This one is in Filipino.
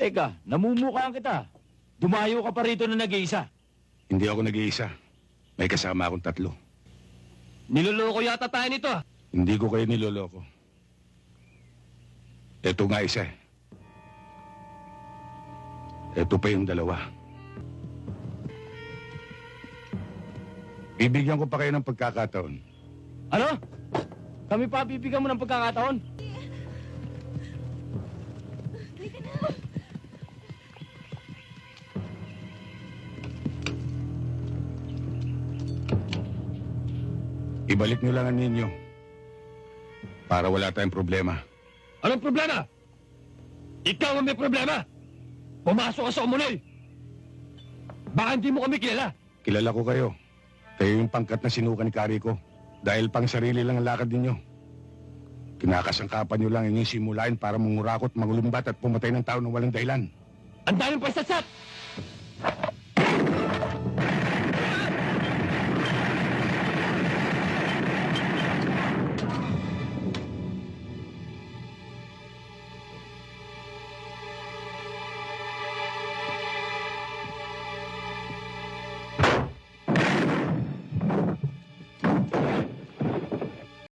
Teka, namumukhaan kita. Dumayo ka pa rito na nag-iisa. Hindi ako nag-iisa. May kasama akong 3. Niloloko yata tayo nito ah. Hindi ko kayo niloloko. Ito nga isa eh. Ito pa yung 2. Bibigyan ko pa kayo ng pagkakataon. Ano? Kami pa bibigyan mo ng pagkakataon? Ibalik nyo lang ang ninyo. Para wala tayong problema. Anong problema? Ikaw ang may problema. Pumasok ka sa umunoy. Baka hindi mo kami kilala. Kilala ko kayo. Kayo yung pangkat na sinuka ni Kariko. Dahil pang sarili lang ang lakad ninyo. Kinakasangkapan nyo lang inyong simulain para mangurakot, magulumbat at pumatay ng tao ng walang dahilan. Ang daming pasasat!